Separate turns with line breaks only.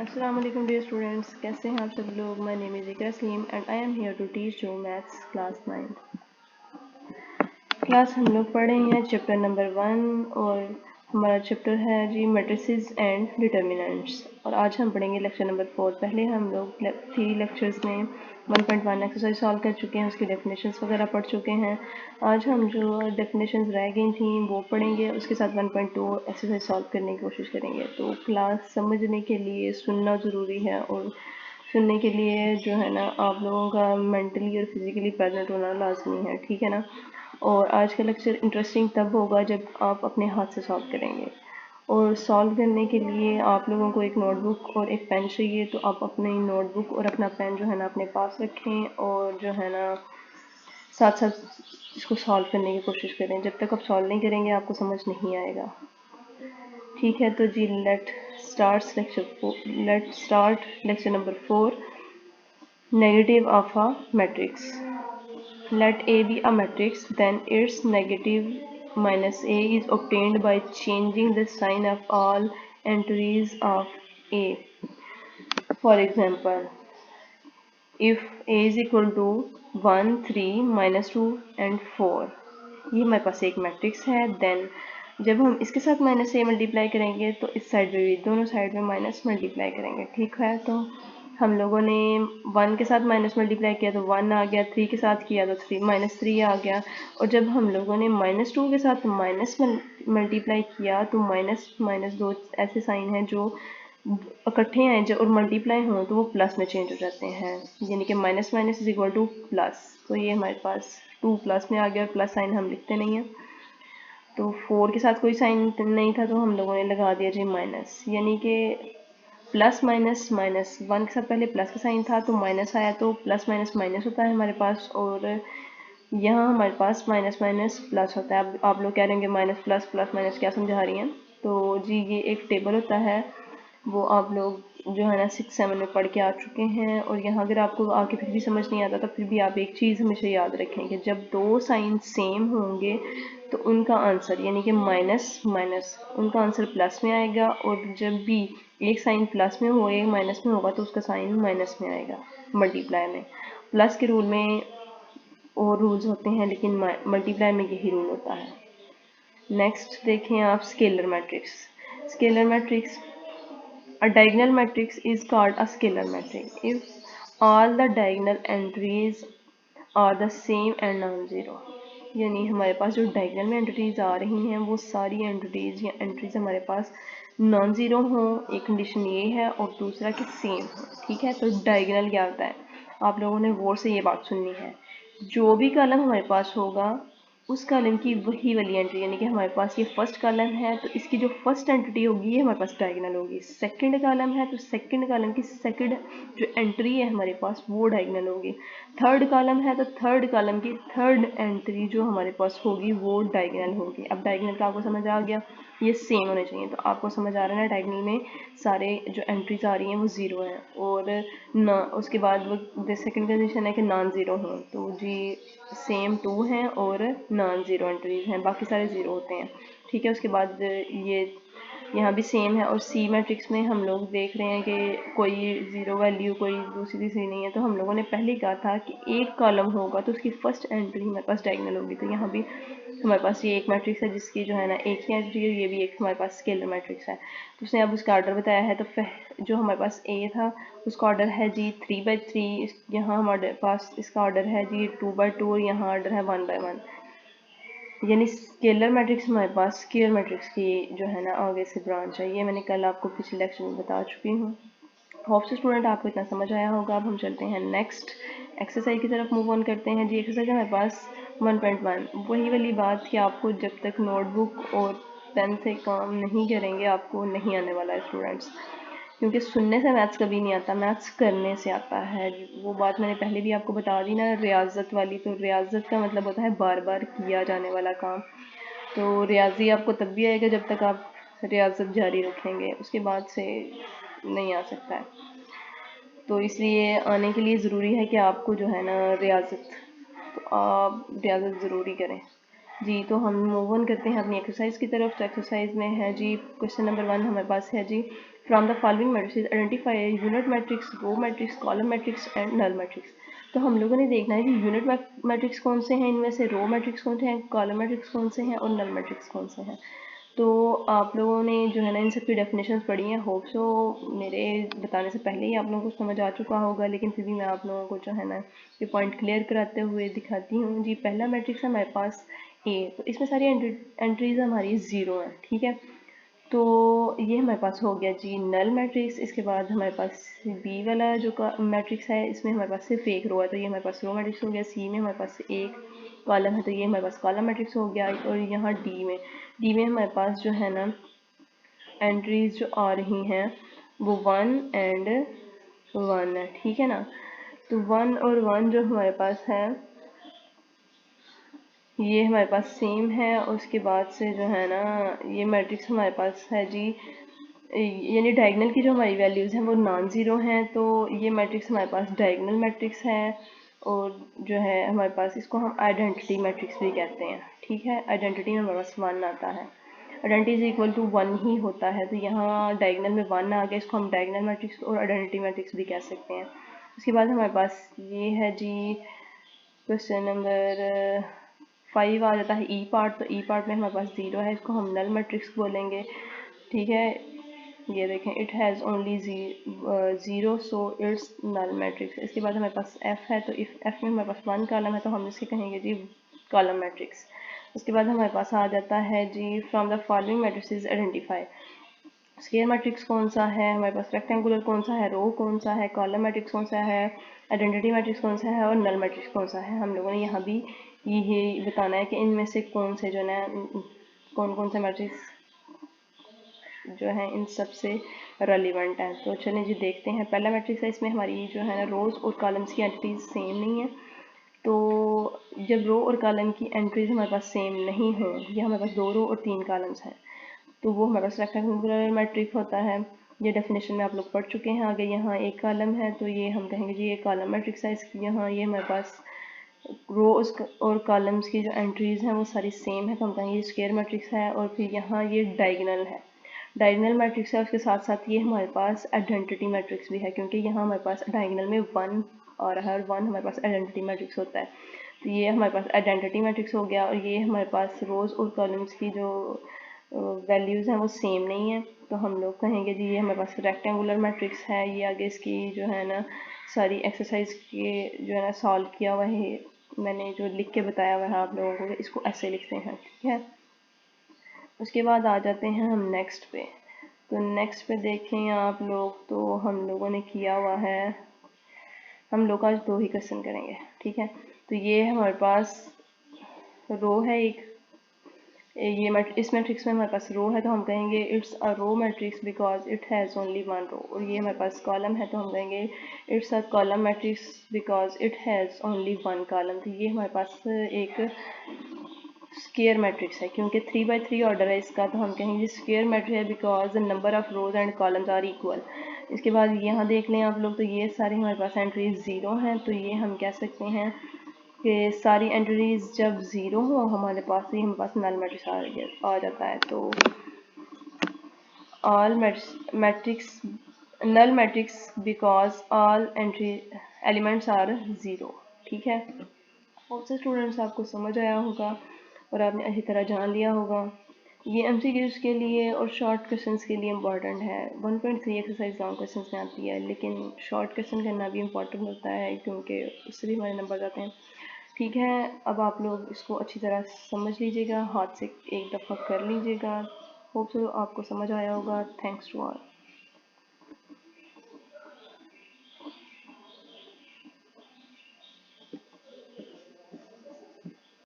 अस्सलाम वालेकुम dear students, कैसे हैं आप सब लोग। My name is Iqra Saleem and I am here to teach you maths class 9 class. हम लोग पढ़ रहे हैं चैप्टर नंबर 1 और हमारा चैप्टर है जी मैट्रिसेस एंड डिटर्मिनेंट्स। और आज हम पढ़ेंगे लेक्चर नंबर 4। पहले हम लोग 3 लेक्चर्स में 1.1 एक्सरसाइज सॉल्व कर चुके हैं, उसकी डेफिनेशंस वगैरह पढ़ चुके हैं। आज हम जो डेफिनेशंस रह गई थी वो पढ़ेंगे, उसके साथ 1.2 एक्सरसाइज सॉल्व करने की कोशिश करेंगे। तो क्लास समझने के लिए सुनना ज़रूरी है और सुनने के लिए जो है ना आप लोगों का मेंटली और फिजिकली प्रेजेंट होना लाजमी है, ठीक है ना। और आज का लेक्चर इंटरेस्टिंग तब होगा जब आप अपने हाथ से सॉल्व करेंगे। और सॉल्व करने के लिए आप लोगों को एक नोटबुक और एक पेन चाहिए, तो आप अपनी नोटबुक और अपना पेन जो है ना अपने पास रखें और जो है ना साथ साथ इसको सॉल्व करने की कोशिश करें। जब तक आप सॉल्व नहीं करेंगे आपको समझ नहीं आएगा, ठीक है। तो जी let start lecture number 4, negative of a matrix. Let A be a matrix, then its negative minus A is obtained by changing the sign of all entries of A. For example, if A is equal to 1, 3, minus 2 and 4, ये हमारे पास एक matrix है। Then जब हम इसके साथ minus A multiply करेंगे तो इस साइड में भी दोनों साइड में माइनस मल्टीप्लाई करेंगे, ठीक है। तो हम लोगों ने 1 के साथ माइनस मल्टीप्लाई किया तो 1 आ गया, 3 के साथ किया तो 3 -3 आ गया। और जब हम लोगों ने -2 के साथ माइनस मल्टीप्लाई किया तो माइनस माइनस दो ऐसे साइन हैं जो इकट्ठे आए जब और मल्टीप्लाई हों तो वो प्लस में चेंज हो जाते हैं, यानी कि minus minus is equal two plus. तो ये हमारे पास 2 प्लस में आ गया और प्लस साइन हम लिखते नहीं हैं। तो 4 के साथ कोई साइन नहीं था तो हम लोगों ने लगा दिया जी माइनस, यानी कि प्लस माइनस माइनस। 1 के साथ पहले प्लस का साइन था तो माइनस आया, तो प्लस माइनस माइनस होता है हमारे पास। और यहाँ हमारे पास माइनस माइनस प्लस होता है। अब आप लोग कह रहे होंगे माइनस प्लस प्लस माइनस क्या समझा रही हैं। तो जी ये एक टेबल होता है, वो आप लोग जो है ना 6-7 में पढ़ के आ चुके हैं। और यहाँ अगर आपको आगे फिर भी समझ नहीं आता तो फिर भी आप एक चीज़ हमेशा याद रखें कि जब दो साइन सेम होंगे तो उनका आंसर यानी कि माइनस माइनस उनका आंसर प्लस में आएगा। और जब भी एक साइन प्लस में हो एक माइनस में होगा तो उसका साइन माइनस में आएगा मल्टीप्लाई में। प्लस के रूल में और रूल्स होते हैं लेकिन मल्टीप्लाई में यही रूल होता है। नेक्स्ट देखें आप scalar matrix. Scalar matrix, a diagonal matrix is called a scalar matrix if all the diagonal entries are the same and non-zero। यानी हमारे पास जो डायगोनल में एंटिटीज आ रही हैं वो सारी एंटिटीज या एंट्रीज हमारे पास नॉन ज़ीरो हों, एक कंडीशन ये है, और दूसरा कि सेम हो, ठीक है। तो डायगोनल क्या होता है, आप लोगों ने गौर से ये बात सुननी है। जो भी कॉलम हमारे पास होगा उस कॉलम की वही वाली एंट्री, यानी कि हमारे पास ये फर्स्ट कॉलम है तो इसकी जो फर्स्ट एंटिटी होगी ये हमारे पास डायगोनल होगी। सेकंड कॉलम है तो सेकंड कॉलम की सेकंड जो एंट्री है हमारे पास वो डायगोनल होगी। थर्ड कॉलम है तो थर्ड कॉलम की थर्ड एंट्री जो हमारे पास होगी वो डायगोनल होगी। अब डायगोनल का आपको समझ आ गया, ये सेम होने चाहिए। तो आपको समझ आ रहा है ना, डायगोनल में सारे जो एंट्रीज आ रही हैं वो ज़ीरो हैं। और ना उसके बाद वो सेकंड कंडीशन है कि नॉन ज़ीरो हों, तो जी सेम 2 हैं और नॉन ज़ीरो एंट्रीज हैं, बाकी सारे ज़ीरो होते हैं, ठीक है। उसके बाद ये यहाँ भी सेम है। और सी मैट्रिक्स में हम लोग देख रहे हैं कि कोई ज़ीरो वैल्यू कोई दूसरी तीसरी नहीं है। तो हम लोगों ने पहले कहा था कि एक कॉलम होगा तो उसकी फर्स्ट एंट्री हमारे पास डायगोनल होगी। तो यहाँ भी हमारे पास ये एक मैट्रिक्स है जिसकी जो है ना एक ही एंट्री है, ये भी एक हमारे पास स्केलर मैट्रिक्स है। तो उसने अब उसका ऑर्डर बताया है। तो जो हमारे पास ए था उसका ऑर्डर है जी 3/3, यहाँ हमारे पास इसका ऑर्डर है जी 2/2 और यहाँ ऑर्डर है 1/1। यानी स्केलर मैट्रिक्स हमारे पास स्केलर मैट्रिक्स की जो है ना आगे से ब्रांच है। ये मैंने कल आपको पिछले लेक्चर में बता चुकी हूँ। होप से स्टूडेंट आपको इतना समझ आया होगा। अब हम चलते हैं नेक्स्ट एक्सरसाइज की तरफ मूव ऑन करते हैं जी। एक्सरसाइज हमारे पास 1.1, वही वाली बात कि आपको जब तक नोटबुक और पेन से काम नहीं करेंगे आपको नहीं आने वाला है स्टूडेंट्स, क्योंकि सुनने से मैथ्स कभी नहीं आता, मैथ्स करने से आता है। वो बात मैंने पहले भी आपको बता दी ना रियाजत वाली। तो रियाजत का मतलब होता है बार बार किया जाने वाला काम। तो रियाजी आपको तब भी आएगा जब तक आप रियाजत जारी रखेंगे, उसके बाद से नहीं आ सकता है। तो इसलिए आने के लिए ज़रूरी है कि आपको जो है ना रियाजत, तो आप रियाजत ज़रूरी करें। जी। तो हम मूव ऑन करते हैं अपनी एक्सरसाइज की तरफ। तो एक्सरसाइज में है जी क्वेश्चन नंबर 1 हमारे पास है जी, from the following matrix identify unit matrix, row matrix, column matrix and null matrix. तो हम लोगों ने देखना है कि यूनिट मैट्रिक्स कौन से हैं इनमें से, रो मैट्रिक्स कौन से हैं, कॉलम मैट्रिक्स कौन से हैं और नल मैट्रिक्स कौन से हैं। तो आप लोगों ने जो है ना इन सब की डेफिनेशंस पढ़ी हैं, होप सो मेरे बताने से पहले ही आप लोगों को समझ आ चुका होगा, लेकिन फिर भी मैं आप लोगों को जो है ना ये पॉइंट क्लियर कराते हुए दिखाती हूँ जी। पहला मैट्रिक्स है हमारे पास ए, तो इसमें सारी एंट्रीज हमारी ज़ीरो हैं, ठीक है। तो ये हमारे पास हो गया जी नल मैट्रिक्स। इसके बाद हमारे पास बी वाला जो का मैट्रिक्स है, इसमें हमारे पास सिर्फ एक रो है, तो ये हमारे पास रो मैट्रिक्स हो गया। सी में हमारे पास एक कॉलम है, तो ये हमारे पास कॉलम मैट्रिक्स हो गया। और यहाँ डी में हमारे पास जो है ना एंट्रीज जो आ रही हैं वो 1 एंड 1 है, ठीक है ना। तो 1 और 1 जो हमारे पास है ये हमारे पास सेम है। उसके बाद से जो है ना ये मैट्रिक्स हमारे पास है जी, यानी डायगनल की जो हमारी वैल्यूज़ हैं वो नॉन ज़ीरो हैं, तो ये मैट्रिक्स हमारे पास डायगनल मैट्रिक्स है। और जो है हमारे पास इसको हम आइडेंटिटी मैट्रिक्स भी कहते हैं, ठीक है। आइडेंटिटी में हमारे पास 1 आता है, आइडेंटिटी इज इक्वल टू 1 ही होता है, तो यहाँ डायगनल में 1 आ गया, इसको हम डायगनल मैट्रिक्स और आइडेंटिटी मैट्रिक्स भी कह सकते हैं। उसके बाद हमारे पास ये है जी क्वेश्चन नंबर 5 आ जाता है ई पार्ट। तो ई पार्ट में हमारे पास 0 है, इसको हम नल मैट्रिक्स बोलेंगे, ठीक है। ये देखें it has only zero so it's null matrix. इसके बाद हमारे पास एफ है, तो इफ एफ में हमारे पास 1 कॉलम है तो हम इसके कहेंगे जी कॉलम मैट्रिक्स। उसके बाद हमारे पास आ जाता है जी from the following matrix identify, square matrix कौन सा है हमारे पास, रेक्टेंगुलर कौन सा है, रो कौन सा है, कॉलम मैट्रिक्स कौन सा है, आइडेंटिटी मैट्रिक्स कौन सा है और नल मैट्रिक्स कौन सा है। हम लोगों ने यहाँ भी ये बताना है कि इनमें से कौन से जो है कौन कौन से मैट्रिक्स जो है इन सब से रेलिवेंट है। तो चलें जी देखते हैं। पहला मैट्रिक्स है, इसमें हमारी जो है ना रोज़ और कॉलम्स की एंट्रीज सेम नहीं है। तो जब रो और कॉलम की एंट्रीज हमारे पास सेम नहीं हो, या हमारे पास 2 रो और 3 कॉलम्स हैं, तो वो हमारे पास रेक्टेंगुलर मैट्रिक होता है। ये डेफिनेशन में आप लोग पढ़ चुके हैं। आगे यहाँ एक कॉलम है तो ये हम कहेंगे जी ये कॉलम मैट्रिक्स है। इसकी यहाँ ये हमारे पास रोज और कॉलम्स की जो एंट्रीज हैं वो सारी सेम है, तो हम कहेंगे ये स्क्वायर मैट्रिक्स है। और फिर यहाँ ये डायगोनल है, डायगोनल मैट्रिक्स है। उसके साथ साथ ये हमारे पास आइडेंटिटी मैट्रिक्स भी है, क्योंकि यहाँ हमारे पास डायगोनल में 1 और हर 1 हमारे पास आइडेंटिटी मैट्रिक्स होता है। तो ये हमारे पास आइडेंटिटी मैट्रिक्स हो गया। और ये हमारे पास रोज़ और कॉलम्स की जो वैल्यूज़ हैं वो सेम नहीं है, तो हम लोग कहेंगे जी ये हमारे पास रेक्टेंगुलर मैट्रिक्स है। ये आगे इसकी जो है ना सारी एक्सरसाइज के जो है ना सॉल्व किया हुआ है, मैंने जो लिख के बताया हुआ है आप लोगों को, इसको ऐसे लिखते हैं, ठीक है। उसके बाद आ जाते हैं हम नेक्स्ट पे। तो नेक्स्ट पे देखें आप लोग, तो हम लोगों ने किया हुआ है, हम लोग आज 2 ही क्वेश्चन करेंगे, ठीक है। तो ये हमारे पास रो है एक, ये इस मैट्रिक्स में हमारे पास रो है, तो हम कहेंगे it's a row matrix because it has only 1 row. और ये हमारे पास कॉलम है, तो हम कहेंगे it's a column matrix because it has only 1 column. तो ये हमारे पास एक स्क्वायर मैट्रिक्स है, क्योंकि 3 by 3 ऑर्डर है इसका, तो हम कहेंगे स्क्वायर मैट्रिक्स है because the number of rows and columns are equal. इसके बाद यहाँ देख लें आप लोग, तो ये सारी हमारे पास एंट्रीज 0 हैं, तो ये हम कह सकते हैं कि सारी एंट्रीज जब 0 हो हमारे पास, ये हमारे पास नल मैट्रिक्स आ जाता है। तो all matrix null matrix because all entry elements are 0, ठीक है। बहुत से स्टूडेंट्स आपको समझ आया होगा और आपने अच्छी तरह जान लिया होगा। ये एमसीक्यूज के लिए और शॉर्ट क्वेश्चंस के लिए इम्पॉर्टेंट है। 1.3 एक्सरसाइज लॉन्ग क्वेश्चंस में आती है, लेकिन शॉर्ट क्वेश्चन करना भी इम्पॉर्टेंट होता है, क्योंकि उससे भी हमारे नंबर आते हैं, ठीक है। अब आप लोग इसको अच्छी तरह समझ लीजिएगा, हाथ से एक दफ़ा कर लीजिएगा। होप सो आपको समझ आया होगा। Thanks to all.